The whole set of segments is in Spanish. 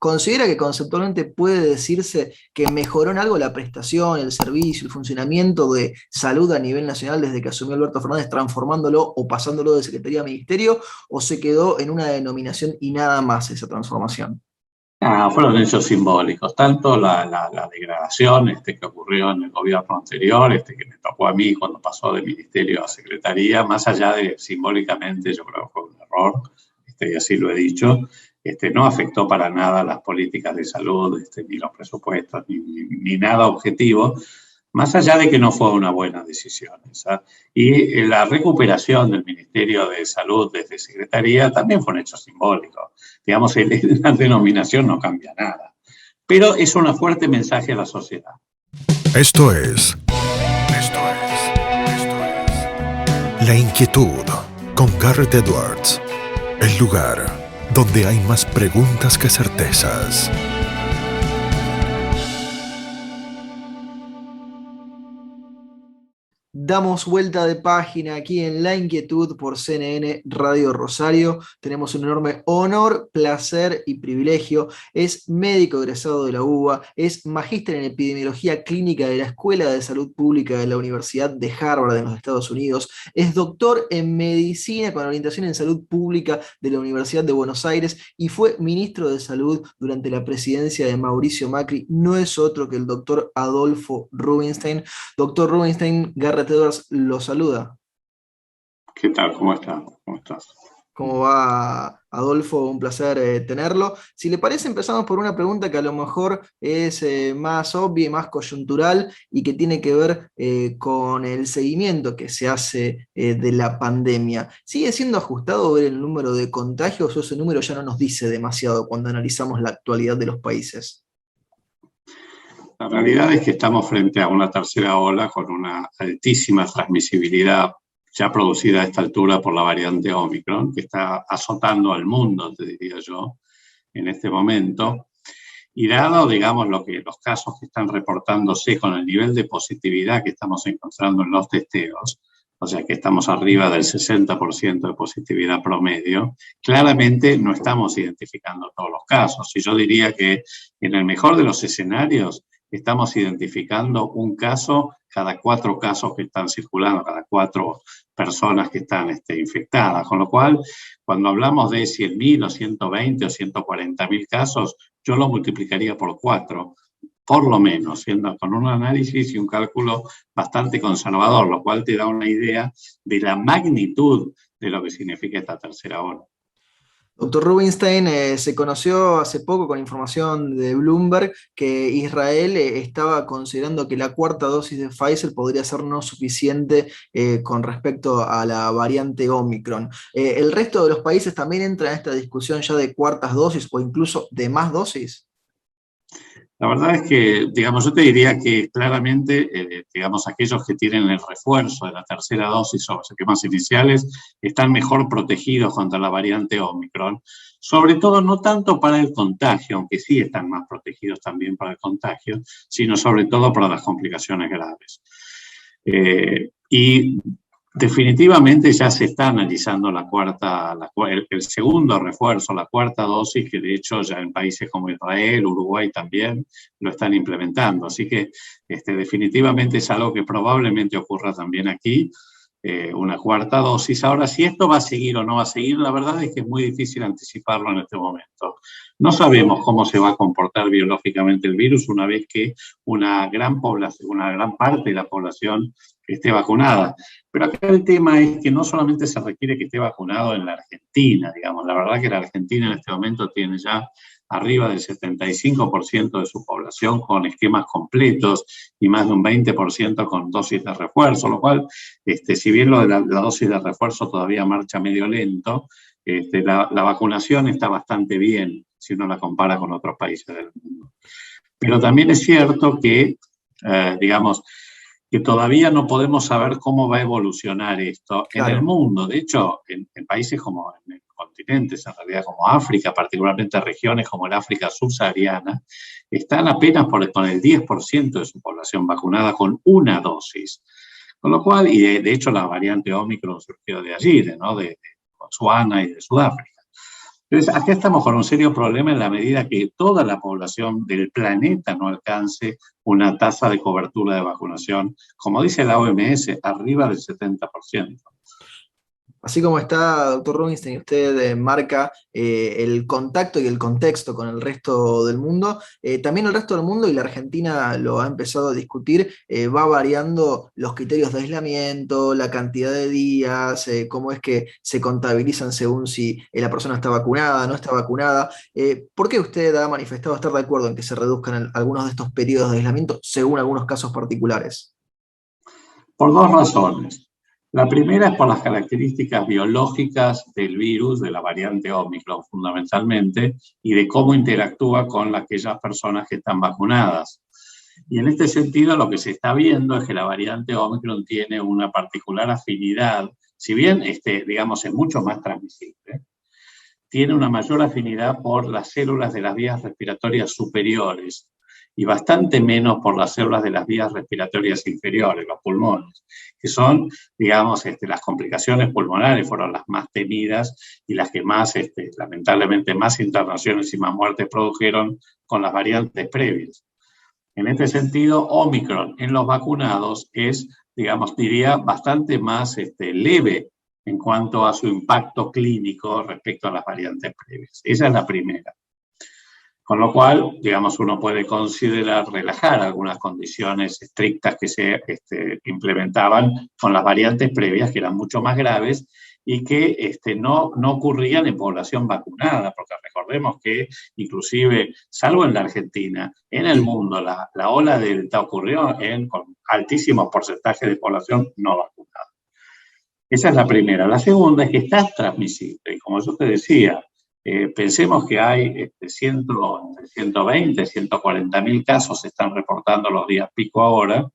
¿Considera que conceptualmente puede decirse que mejoró en algo la prestación, el servicio, el funcionamiento de salud a nivel nacional desde que asumió Alberto Fernández, transformándolo o pasándolo de Secretaría a Ministerio, o se quedó en una denominación y nada más esa transformación? Fueron hechos simbólicos, tanto la degradación que ocurrió en el gobierno anterior, que me tocó a mí cuando pasó de ministerio a secretaría, más allá de simbólicamente, yo creo que fue un error, y así lo he dicho, no afectó para nada las políticas de salud, ni los presupuestos, ni nada objetivo, más allá de que no fue una buena decisión esa. Y la recuperación del Ministerio de Salud desde Secretaría también fue un hecho simbólico. Digamos, la denominación no cambia nada. Pero es un fuerte mensaje a la sociedad. La Inquietud con Garrett Edwards. El lugar donde hay más preguntas que certezas. Damos vuelta de página aquí en La Inquietud por CNN Radio Rosario. Tenemos un enorme honor, placer y privilegio. Es médico egresado de la UBA, es magíster en epidemiología clínica de la Escuela de Salud Pública de la Universidad de Harvard en los Estados Unidos, es doctor en medicina con orientación en salud pública de la Universidad de Buenos Aires y fue ministro de Salud durante la presidencia de Mauricio Macri. No es otro que el doctor Adolfo Rubinstein. Doctor Rubinstein, Garrett Edwards lo saluda. ¿Qué tal? ¿Cómo estás? ¿Cómo estás? ¿Cómo va, Adolfo? Un placer tenerlo. Si le parece, empezamos por una pregunta que a lo mejor es más obvia y más coyuntural y que tiene que ver con el seguimiento que se hace de la pandemia. ¿Sigue siendo ajustado ver el número de contagios o ese número ya no nos dice demasiado cuando analizamos la actualidad de los países? La realidad es que estamos frente a una tercera ola con una altísima transmisibilidad ya producida a esta altura por la variante Omicron, que está azotando al mundo, te diría yo, en este momento. Y dado, digamos, los casos que están reportándose con el nivel de positividad que estamos encontrando en los testeos, o sea que estamos arriba del 60% de positividad promedio, claramente no estamos identificando todos los casos. Y yo diría que en el mejor de los escenarios estamos identificando un caso cada 4 casos que están circulando, cada 4 personas que están infectadas. Con lo cual, cuando hablamos de 100.000 o 120 o 140.000 casos, yo lo multiplicaría por 4, por lo menos, siendo con un análisis y un cálculo bastante conservador, lo cual te da una idea de la magnitud de lo que significa esta tercera ola. Doctor Rubinstein, se conoció hace poco con información de Bloomberg que Israel estaba considerando que la cuarta dosis de Pfizer podría ser no suficiente con respecto a la variante Omicron. ¿El resto de los países también entra en esta discusión ya de cuartas dosis o incluso de más dosis? La verdad es que, digamos, yo te diría que claramente, digamos, aquellos que tienen el refuerzo de la tercera dosis o los esquemas iniciales están mejor protegidos contra la variante Omicron, sobre todo no tanto para el contagio, aunque sí están más protegidos también para el contagio, sino sobre todo para las complicaciones graves. Y definitivamente ya se está analizando el segundo refuerzo, la cuarta dosis, que de hecho ya en países como Israel, Uruguay también lo están implementando. Así que definitivamente es algo que probablemente ocurra también aquí, una cuarta dosis. Ahora, si esto va a seguir o no va a seguir, la verdad es que es muy difícil anticiparlo en este momento. No sabemos cómo se va a comportar biológicamente el virus una vez que una gran parte de la población esté vacunada. Pero acá el tema es que no solamente se requiere que esté vacunado en la Argentina, digamos. La verdad que la Argentina en este momento tiene ya arriba del 75% de su población con esquemas completos y más de un 20% con dosis de refuerzo, lo cual, si bien lo de la dosis de refuerzo todavía marcha medio lento, la vacunación está bastante bien si uno la compara con otros países del mundo. Pero también es cierto que, digamos, que todavía no podemos saber cómo va a evolucionar esto en el mundo. De hecho, en países como en continentes, en realidad como África, particularmente regiones como el África subsahariana, están apenas con el 10% de su población vacunada con una dosis. Con lo cual, y de hecho la variante Omicron surgió de allí, ¿no? de Botsuana y de Sudáfrica. Entonces, acá estamos con un serio problema en la medida que toda la población del planeta no alcance una tasa de cobertura de vacunación, como dice la OMS, arriba del 70%. Así como está, doctor Rubinstein, usted marca el contacto y el contexto con el resto del mundo, también el resto del mundo, y la Argentina lo ha empezado a discutir, va variando los criterios de aislamiento, la cantidad de días, cómo es que se contabilizan según si la persona está vacunada, no está vacunada. ¿Por qué usted ha manifestado estar de acuerdo en que se reduzcan algunos de estos periodos de aislamiento según algunos casos particulares? Por dos razones. La primera es por las características biológicas del virus, de la variante Omicron fundamentalmente, y de cómo interactúa con aquellas personas que están vacunadas. Y en este sentido lo que se está viendo es que la variante Omicron tiene una particular afinidad, si bien digamos, es mucho más transmisible, tiene una mayor afinidad por las células de las vías respiratorias superiores y bastante menos por las células de las vías respiratorias inferiores, los pulmones, que son, digamos, las complicaciones pulmonares fueron las más temidas y las que más, lamentablemente, más internaciones y más muertes produjeron con las variantes previas. En este sentido, Omicron en los vacunados es, digamos, diría, bastante más leve en cuanto a su impacto clínico respecto a las variantes previas. Esa es la primera. Con lo cual, digamos, uno puede considerar relajar algunas condiciones estrictas que se implementaban con las variantes previas, que eran mucho más graves y que no ocurrían en población vacunada, porque recordemos que inclusive, salvo en la Argentina, en el mundo la ola Delta ocurrió con altísimos porcentajes de población no vacunada. Esa es la primera. La segunda es que está transmisible, y como yo te decía, pensemos que hay 120, 140 mil casos se están reportando los días pico ahora,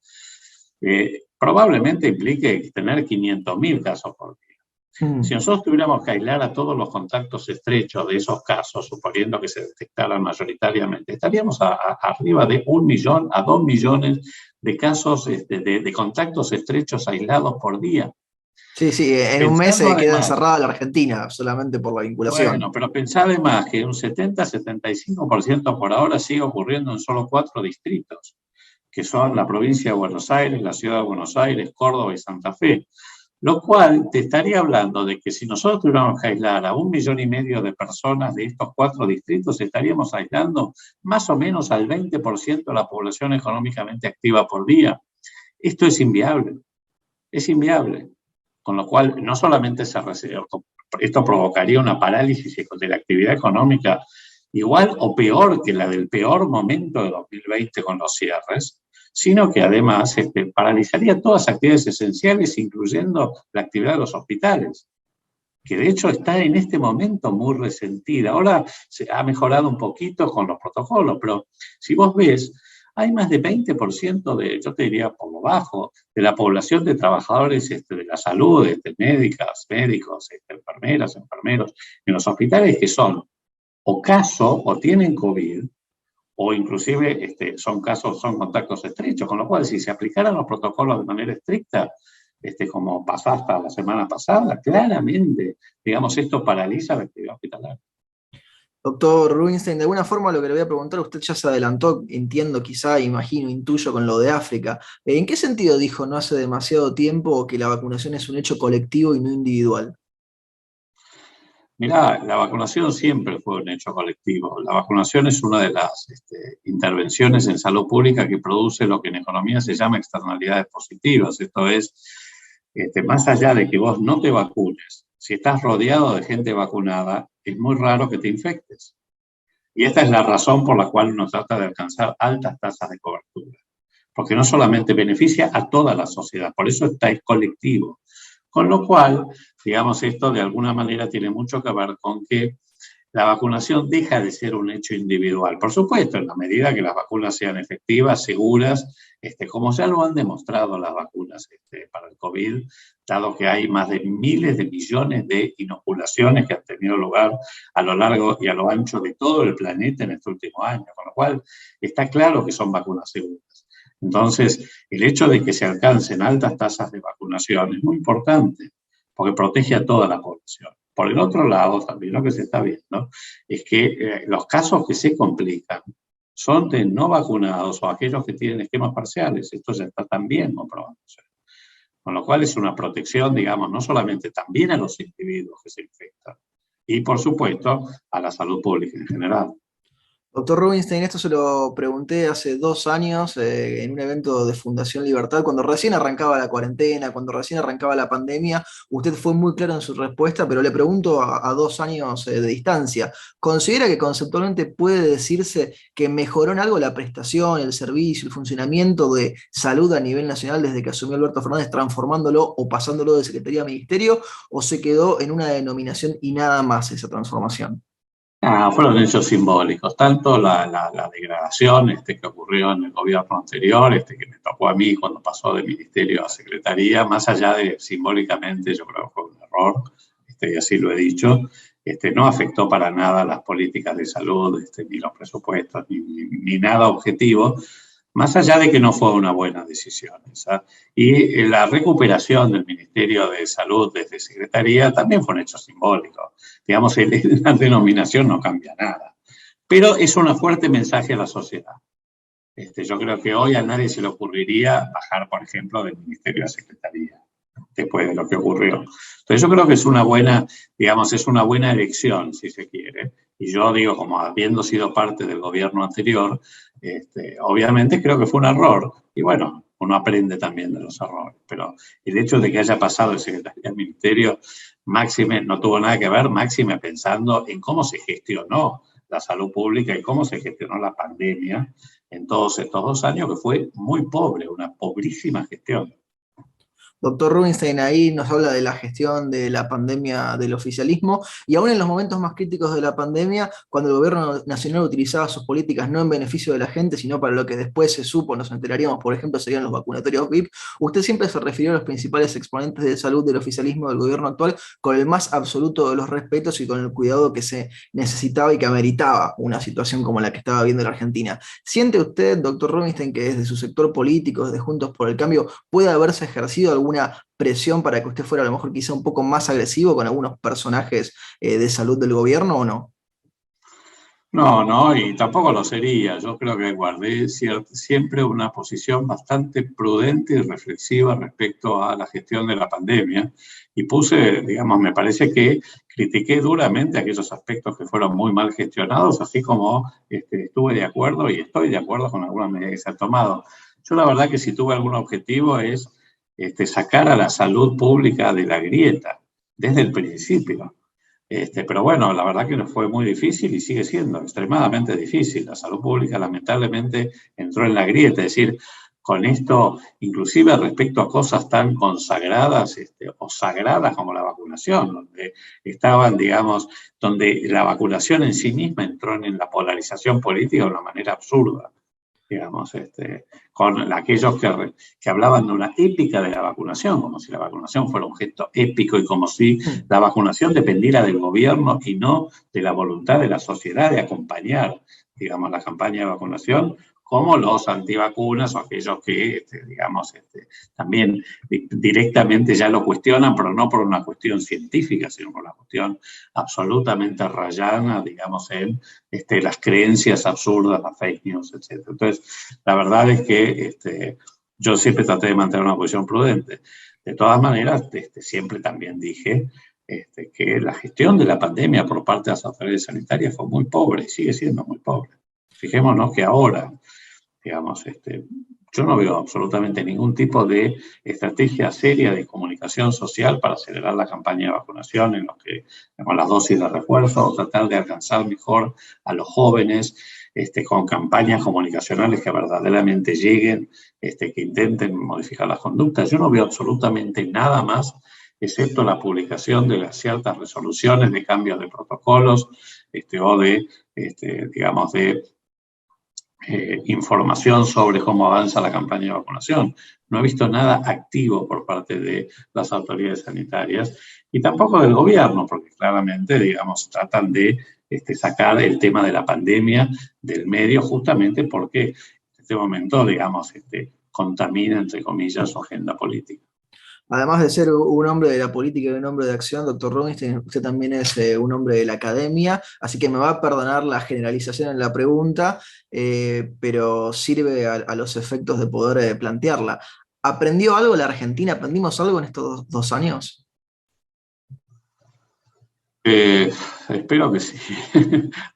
probablemente implique tener 500.000 casos por día. Si nosotros tuviéramos que aislar a todos los contactos estrechos de esos casos, suponiendo que se detectaran mayoritariamente, estaríamos arriba de 1 millón a 2 millones de casos de contactos estrechos aislados por día. Sí, en un mes se queda encerrada la Argentina solamente por la vinculación. Bueno, pero pensá además que un 70-75% por ahora sigue ocurriendo en solo 4 distritos, que son la provincia de Buenos Aires, la ciudad de Buenos Aires, Córdoba y Santa Fe. Lo cual te estaría hablando de que si nosotros tuviéramos que aislar a 1,5 millones de personas de estos 4 distritos, estaríamos aislando más o menos al 20% de la población económicamente activa por día. Esto es inviable. Es inviable. Con lo cual, no solamente esto provocaría una parálisis de la actividad económica igual o peor que la del peor momento de 2020 con los cierres, sino que además paralizaría todas las actividades esenciales, incluyendo la actividad de los hospitales, que de hecho está en este momento muy resentida. Ahora se ha mejorado un poquito con los protocolos, pero si vos ves, hay más de 20% yo te diría por lo bajo, de la población de trabajadores de la salud, médicos, enfermeras, enfermeros, en los hospitales que son o tienen COVID, o inclusive son contactos estrechos, con lo cual si se aplicaran los protocolos de manera estricta, como pasó hasta la semana pasada, claramente, digamos, esto paraliza la actividad hospitalaria. Doctor Rubinstein, de alguna forma lo que le voy a preguntar, usted ya se adelantó, entiendo, quizá, imagino, intuyo con lo de África. ¿En qué sentido dijo no hace demasiado tiempo que la vacunación es un hecho colectivo y no individual? Mirá, la vacunación siempre fue un hecho colectivo. La vacunación es una de las intervenciones en salud pública que produce lo que en economía se llama externalidades positivas. Esto es, más allá de que vos no te vacunes, si estás rodeado de gente vacunada, es muy raro que te infectes. Y esta es la razón por la cual uno trata de alcanzar altas tasas de cobertura. Porque no solamente beneficia a toda la sociedad, por eso es colectivo. Con lo cual, digamos, esto de alguna manera tiene mucho que ver con que la vacunación deja de ser un hecho individual. Por supuesto, en la medida que las vacunas sean efectivas, seguras, como ya lo han demostrado las vacunas para el COVID, dado que hay más de miles de millones de inoculaciones que han tenido lugar a lo largo y a lo ancho de todo el planeta en este último año, con lo cual está claro que son vacunas seguras. Entonces, el hecho de que se alcancen altas tasas de vacunación es muy importante, porque protege a toda la población. Por el otro lado, también lo que se está viendo es que los casos que se complican son de no vacunados o aquellos que tienen esquemas parciales. Esto ya está también comprobado. Con lo cual es una protección, digamos, no solamente también a los individuos que se infectan, y por supuesto a la salud pública en general. Doctor Rubinstein, esto se lo pregunté hace 2 años en un evento de Fundación Libertad, cuando recién arrancaba la cuarentena, cuando recién arrancaba la pandemia. Usted fue muy claro en su respuesta, pero le pregunto a 2 años de distancia. ¿Considera que conceptualmente puede decirse que mejoró en algo la prestación, el servicio, el funcionamiento de salud a nivel nacional desde que asumió Alberto Fernández, transformándolo o pasándolo de Secretaría a Ministerio, o se quedó en una denominación y nada más esa transformación? Fueron hechos simbólicos, tanto la degradación que ocurrió en el gobierno anterior, que me tocó a mí cuando pasó de ministerio a secretaría, más allá de simbólicamente, yo creo que fue un error, y así lo he dicho, no afectó para nada las políticas de salud, ni los presupuestos, ni nada objetivo, más allá de que no fue una buena decisión esa. Y la recuperación del Ministerio de Salud desde Secretaría también fue un hecho simbólico. Digamos, la denominación no cambia nada. Pero es un fuerte mensaje a la sociedad. Yo creo que hoy a nadie se le ocurriría bajar, por ejemplo, del Ministerio a Secretaría, después de lo que ocurrió. Entonces yo creo que es una buena, digamos, es una buena elección, si se quiere. Y yo digo, como habiendo sido parte del gobierno anterior, obviamente creo que fue un error. Y bueno, uno aprende también de los errores. Pero el hecho de que haya pasado de Secretaría al Ministerio, máxime, no tuvo nada que ver, máxime pensando en cómo se gestionó la salud pública y cómo se gestionó la pandemia en todos estos 2 años, que fue muy pobre, una pobrísima gestión. Doctor Rubinstein ahí nos habla de la gestión de la pandemia del oficialismo, y aún en los momentos más críticos de la pandemia, cuando el gobierno nacional utilizaba sus políticas no en beneficio de la gente, sino para lo que después se supo, nos enteraríamos, por ejemplo, serían los vacunatorios VIP, usted siempre se refirió a los principales exponentes de salud del oficialismo del gobierno actual con el más absoluto de los respetos y con el cuidado que se necesitaba y que ameritaba una situación como la que estaba viendo la Argentina. ¿Siente usted, doctor Rubinstein, que desde su sector político, desde Juntos por el Cambio, puede haberse ejercido alguna presión para que usted fuera a lo mejor quizá un poco más agresivo con algunos personajes de salud del gobierno, o no? No, y tampoco lo sería. Yo creo que guardé siempre una posición bastante prudente y reflexiva respecto a la gestión de la pandemia, y puse, digamos, me parece que critiqué duramente aquellos aspectos que fueron muy mal gestionados, así como estuve de acuerdo y estoy de acuerdo con algunas medidas que se han tomado. Yo la verdad que si tuve algún objetivo es sacar a la salud pública de la grieta desde el principio. Pero bueno, la verdad que nos fue muy difícil y sigue siendo extremadamente difícil. La salud pública lamentablemente entró en la grieta, es decir, con esto, inclusive respecto a cosas tan consagradas o sagradas como la vacunación, donde estaban, digamos, donde la vacunación en sí misma entró en la polarización política de una manera absurda. Digamos, con aquellos que hablaban de una épica de la vacunación, como si la vacunación fuera un gesto épico y como si la vacunación dependiera del gobierno y no de la voluntad de la sociedad de acompañar, digamos, la campaña de vacunación, como los antivacunas o aquellos que, digamos, también directamente ya lo cuestionan, pero no por una cuestión científica, sino por una cuestión absolutamente rayana, digamos, en las creencias absurdas, las fake news, etc. Entonces, la verdad es que yo siempre traté de mantener una posición prudente. De todas maneras, siempre también dije que la gestión de la pandemia por parte de las autoridades sanitarias fue muy pobre y sigue siendo muy pobre. Fijémonos que ahora, digamos, yo no veo absolutamente ningún tipo de estrategia seria de comunicación social para acelerar la campaña de vacunación en lo que, con las dosis de refuerzo, o tratar de alcanzar mejor a los jóvenes, con campañas comunicacionales que verdaderamente lleguen, que intenten modificar las conductas. Yo no veo absolutamente nada más, excepto la publicación de las ciertas resoluciones de cambios de protocolos, o de, digamos, de información sobre cómo avanza la campaña de vacunación. No he visto nada activo por parte de las autoridades sanitarias y tampoco del gobierno, porque claramente, digamos, tratan de sacar el tema de la pandemia del medio justamente porque en este momento, digamos, contamina, entre comillas, su agenda política. Además de ser un hombre de la política y un hombre de acción, doctor Rubinstein, usted también es un hombre de la academia, así que me va a perdonar la generalización en la pregunta, pero sirve a los efectos de poder plantearla. ¿Aprendió algo la Argentina? ¿Aprendimos algo en estos dos años? Espero que sí.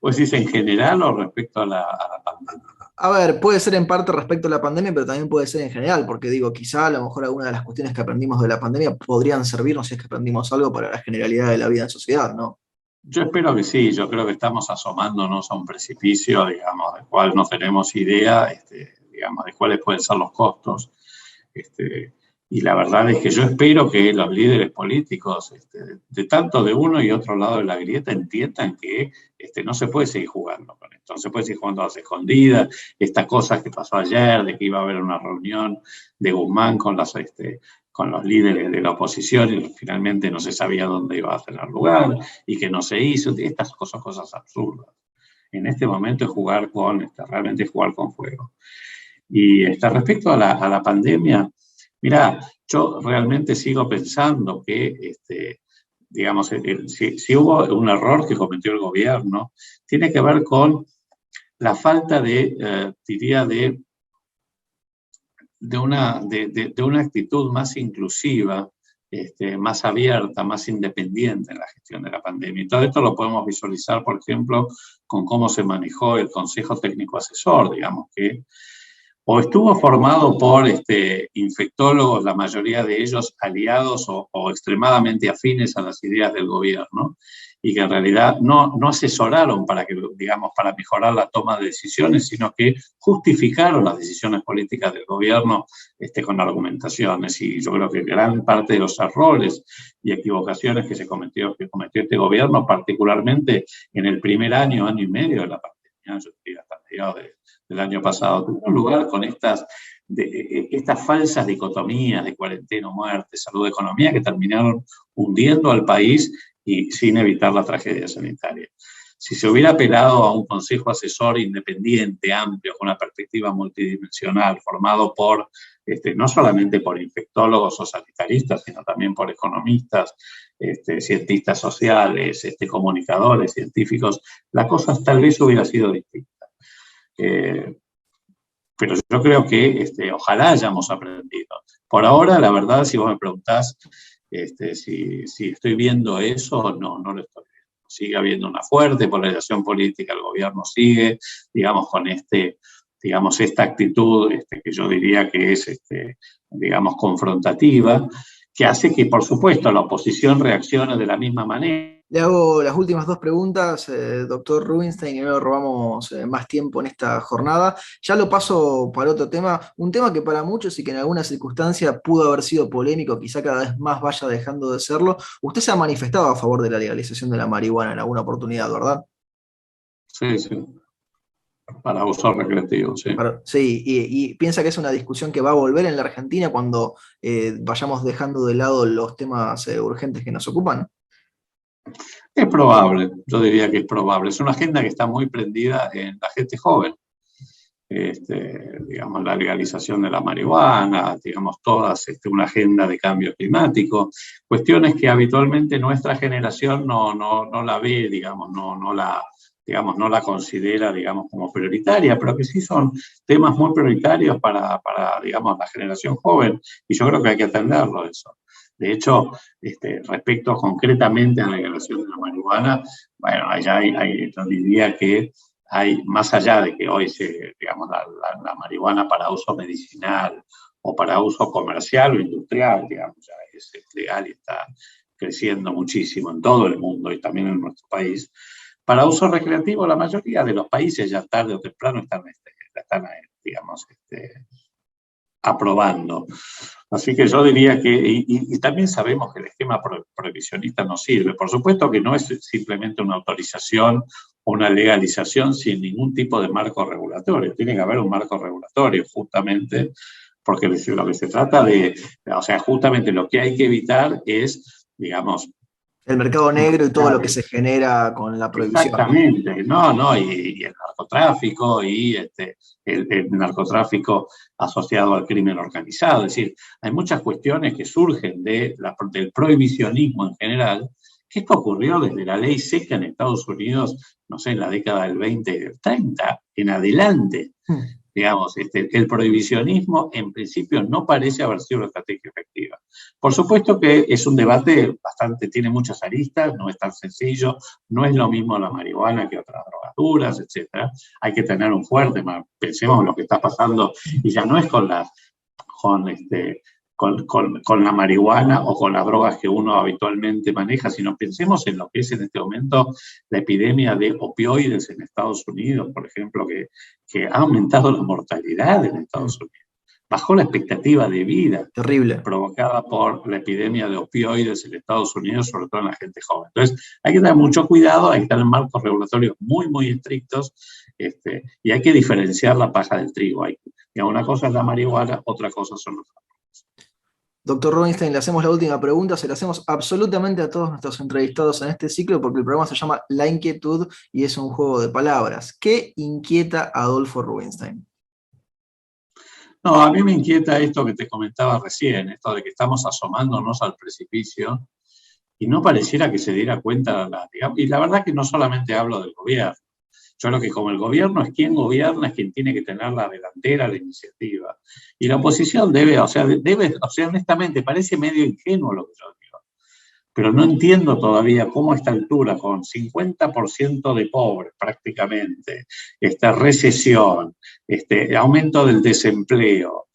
¿Vos decís en general o respecto a la pandemia? A ver, puede ser en parte respecto a la pandemia, pero también puede ser en general, porque digo, quizá a lo mejor algunas de las cuestiones que aprendimos de la pandemia podrían servirnos si es que aprendimos algo para la generalidad de la vida en sociedad, ¿no? Yo espero que sí, yo creo que estamos asomándonos a un precipicio, digamos, del cual no tenemos idea, digamos, de cuáles pueden ser los costos. Este, y la verdad es que yo espero que los líderes políticos, de tanto de uno y otro lado de la grieta, entiendan que no se puede seguir jugando con esto, no se puede seguir jugando a las escondidas, estas cosas que pasó ayer, de que iba a haber una reunión de Guzmán con los líderes de la oposición y finalmente no se sabía dónde iba a tener lugar y que no se hizo, estas cosas absurdas. En este momento es jugar realmente jugar con fuego. Y respecto a la pandemia, mirá, yo realmente sigo pensando que, digamos, si hubo un error que cometió el gobierno, tiene que ver con la falta diría, de una actitud más inclusiva, más abierta, más independiente en la gestión de la pandemia. Y todo esto lo podemos visualizar, por ejemplo, con cómo se manejó el Consejo Técnico Asesor, digamos que o estuvo formado por infectólogos, la mayoría de ellos aliados o extremadamente afines a las ideas del gobierno, y que en realidad no asesoraron para mejorar la toma de decisiones, sino que justificaron las decisiones políticas del gobierno con argumentaciones. Y yo creo que gran parte de los errores y equivocaciones que cometió este gobierno, particularmente en el primer año y medio de la pandemia, yo diría hasta mediados del año pasado, tuvo lugar con estas falsas dicotomías de cuarentena, muerte, salud, economía, que terminaron hundiendo al país y sin evitar la tragedia sanitaria. Si se hubiera apelado a un consejo asesor independiente, amplio, con una perspectiva multidimensional, formado no solamente por infectólogos o sanitaristas, sino también por economistas, cientistas sociales, comunicadores, científicos, la cosa tal vez hubiera sido distinta. Pero yo creo que ojalá hayamos aprendido. Por ahora, la verdad, si vos me preguntás si estoy viendo eso, no lo estoy viendo. Sigue habiendo una fuerte polarización política, el gobierno sigue, digamos, con esta actitud que yo diría que es, confrontativa, que hace que, por supuesto, la oposición reaccione de la misma manera. Le hago las últimas dos preguntas, doctor Rubinstein, y no le robamos más tiempo en esta jornada. Ya lo paso para otro tema, un tema que para muchos y que en alguna circunstancia pudo haber sido polémico, quizá cada vez más vaya dejando de serlo. Usted se ha manifestado a favor de la legalización de la marihuana en alguna oportunidad, ¿verdad? Sí, sí. Para uso recreativo, sí. Sí, y piensa que es una discusión que va a volver en la Argentina cuando vayamos dejando de lado los temas urgentes que nos ocupan. Es probable, yo diría que es probable. Es una agenda que está muy prendida en la gente joven. Digamos, la legalización de la marihuana, digamos, una agenda de cambio climático, cuestiones que habitualmente nuestra generación no la ve, digamos, no la considera, digamos, como prioritaria, pero que sí son temas muy prioritarios para digamos, la generación joven, y yo creo que hay que atenderlo eso. De hecho, respecto concretamente a la legalización de la marihuana, bueno, allá yo diría que hay, más allá de que hoy digamos, la marihuana para uso medicinal o para uso comercial o industrial, digamos, ya es legal y está creciendo muchísimo en todo el mundo y también en nuestro país. Para uso recreativo, la mayoría de los países ya tarde o temprano están digamos, aprobando. Así que yo diría que, y también sabemos que el esquema prohibicionista no sirve. Por supuesto que no es simplemente una autorización o una legalización sin ningún tipo de marco regulatorio. Tiene que haber un marco regulatorio, justamente, porque lo que se trata o sea, justamente lo que hay que evitar es, digamos, El mercado negro y todo lo que se genera con la prohibición. Exactamente, y el narcotráfico y el narcotráfico asociado al crimen organizado. Es decir, hay muchas cuestiones que surgen del prohibicionismo en general, que esto ocurrió desde la ley seca en Estados Unidos, no sé, en la década del 20 y del 30, en adelante. Digamos, el prohibicionismo en principio no parece haber sido una estrategia efectiva. Por supuesto que es un debate tiene muchas aristas, no es tan sencillo, no es lo mismo la marihuana que otras drogas duras, etc. Hay que tener un fuerte, pensemos en lo que está pasando, y ya no es con la marihuana o con las drogas que uno habitualmente maneja, sino pensemos en lo que es en este momento la epidemia de opioides en Estados Unidos, por ejemplo, que ha aumentado la mortalidad en Estados Unidos. Bajó la expectativa de vida. Terrible. Provocada por la epidemia de opioides en Estados Unidos, sobre todo en la gente joven. Entonces, hay que tener mucho cuidado, hay que tener marcos regulatorios muy, muy estrictos, y hay que diferenciar la paja del trigo. Una cosa es la marihuana, otra cosa son los fármacos. Doctor Rubinstein, le hacemos la última pregunta, se la hacemos absolutamente a todos nuestros entrevistados en este ciclo, porque el programa se llama La Inquietud y es un juego de palabras. ¿Qué inquieta a Adolfo Rubinstein? No, a mí me inquieta esto que te comentaba recién, esto de que estamos asomándonos al precipicio y no pareciera que se diera cuenta, y la verdad que no solamente hablo del gobierno. Yo creo que como el gobierno es quien gobierna, es quien tiene que tener la delantera, la iniciativa. Y la oposición debe, honestamente, parece medio ingenuo lo que yo digo, pero no entiendo todavía cómo a esta altura, con 50% de pobres prácticamente, recesión, aumento del desempleo,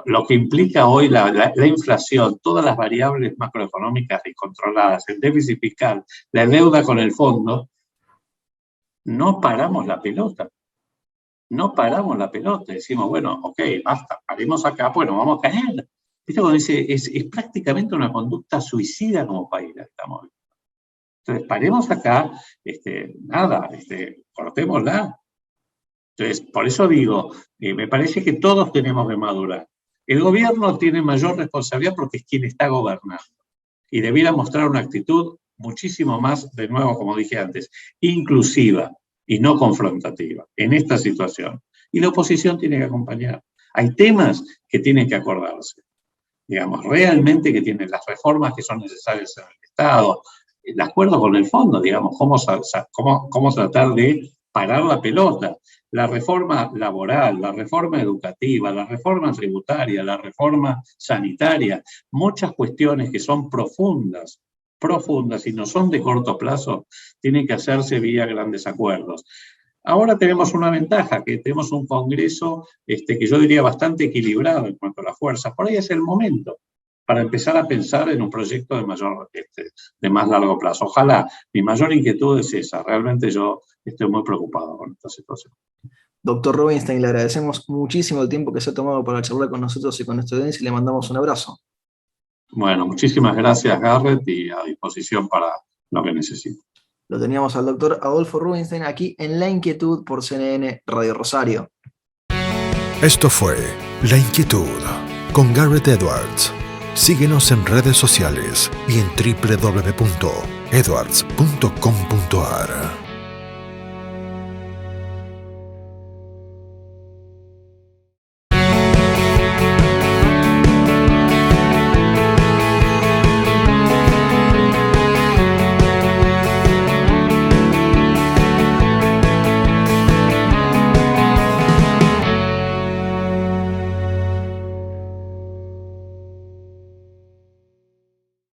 lo que implica hoy la inflación, todas las variables macroeconómicas descontroladas, el déficit fiscal, la deuda con el fondo, no paramos la pelota. No paramos la pelota. Decimos, bueno, ok, basta, paremos acá, bueno, vamos a caer. Es prácticamente una conducta suicida como país, estamos viendo. Entonces, paremos acá, cortémosla. Entonces, por eso digo, me parece que todos tenemos que madurar. El gobierno tiene mayor responsabilidad porque es quien está gobernando. Y debiera mostrar una actitud muchísimo más, de nuevo, como dije antes, inclusiva y no confrontativa en esta situación. Y la oposición tiene que acompañar. Hay temas que tienen que acordarse. Digamos, realmente que tienen las reformas que son necesarias en el Estado, el acuerdo con el fondo, digamos, cómo tratar de parar la pelota. La reforma laboral, la reforma educativa, la reforma tributaria, la reforma sanitaria, muchas cuestiones que son profundas y no son de corto plazo, tienen que hacerse vía grandes acuerdos. Ahora tenemos una ventaja, que tenemos un Congreso que yo diría bastante equilibrado en cuanto a las fuerzas. Por ahí es el momento para empezar a pensar en un proyecto de más largo plazo. Ojalá, mi mayor inquietud es esa. Realmente yo estoy muy preocupado con esta situación. Doctor Rubinstein, le agradecemos muchísimo el tiempo que se ha tomado para charlar con nosotros y con nuestra audiencia y le mandamos un abrazo. Bueno, muchísimas gracias, Garrett, y a disposición para lo que necesite. Lo teníamos al doctor Adolfo Rubinstein aquí en La Inquietud por CNN Radio Rosario. Esto fue La Inquietud con Garrett Edwards. Síguenos en redes sociales y en www.edwards.com.ar.